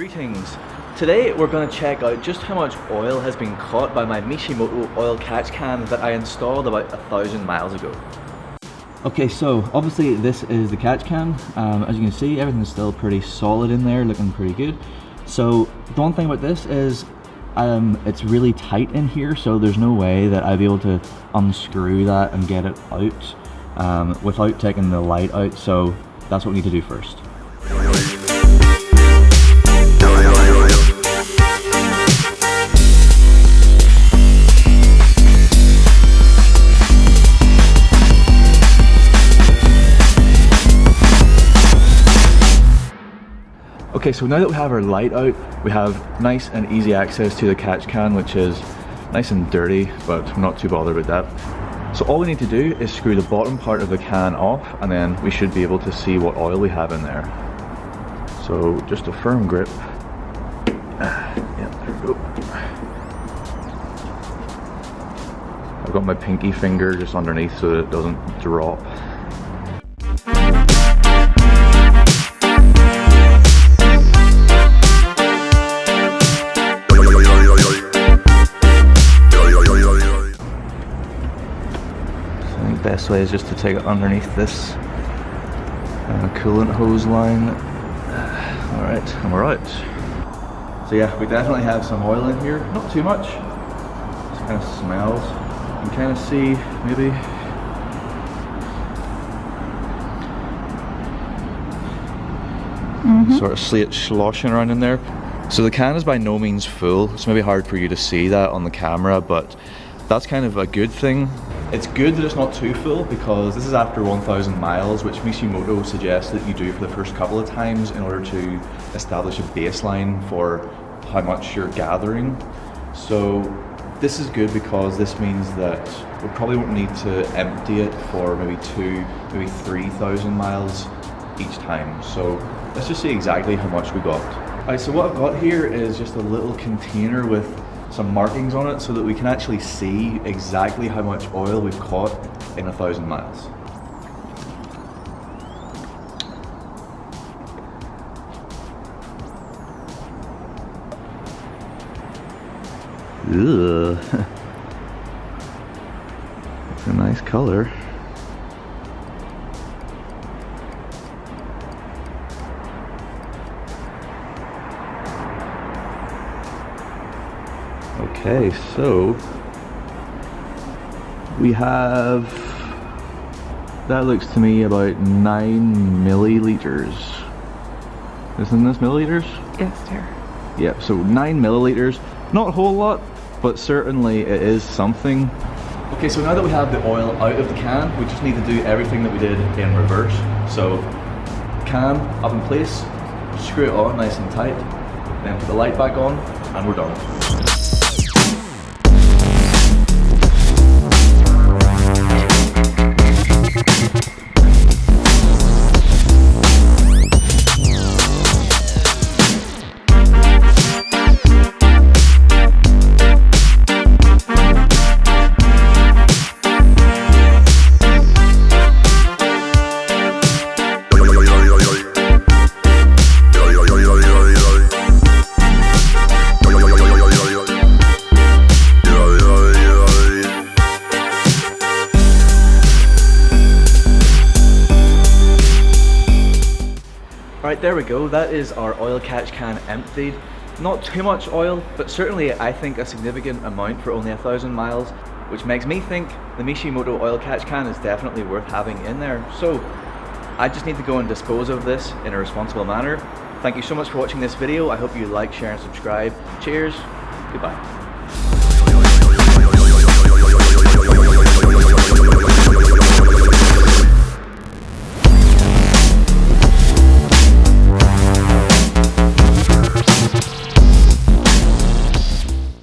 Greetings. Today we're going to check out just how much oil has been caught by my Mishimoto Oil Catch Can that I installed about 1,000 miles ago. Okay, so obviously this is the catch can. As you can see, everything's still pretty solid in there, looking pretty good. So the one thing about this is it's really tight in here, so there's no way that I'd be able to unscrew that and get it out without taking the light out, so that's what we need to do first. Okay, so now that we have our light out, we have nice and easy access to the catch can, which is nice and dirty, but I'm not too bothered with that. So all we need to do is screw the bottom part of the can off, and then we should be able to see what oil we have in there. So just a firm grip. Yeah, there we go. I've got my pinky finger just underneath so that it doesn't drop. Best way is just to take it underneath this coolant hose line. Alright, and we're out. So yeah, we definitely have some oil in here. Not too much. Just kind of smells. You can kind of see maybe. Sort of slate sloshing around in there. So the can is by no means full. It's maybe hard for you to see that on the camera, but that's kind of a good thing. It's good that it's not too full because this is after 1,000 miles, which Mishimoto suggests that you do for the first couple of times in order to establish a baseline for how much you're gathering. So this is good because this means that we probably won't need to empty it for maybe 3,000 miles each time. So let's just see exactly how much we got. Alright, so what I've got here is just a little container with some markings on it so that we can actually see exactly how much oil we've caught in 1,000 miles. Ugh. It's a nice color. Okay, so we have, that looks to me about 9 milliliters. Isn't this milliliters? Yes, sir. Yeah, so 9 milliliters. Not a whole lot, but certainly it is something. Okay, so now that we have the oil out of the can, we just need to do everything that we did in reverse. So, can up in place, screw it on nice and tight, then put the light back on, and we're done. Alright, there we go. That is our oil catch can emptied. Not too much oil, but certainly I think a significant amount for only 1,000 miles, which makes me think the Mishimoto Oil Catch Can is definitely worth having in there. So I just need to go and dispose of this in a responsible manner. Thank you so much for watching this video. I hope you like, share and subscribe. Cheers. Goodbye.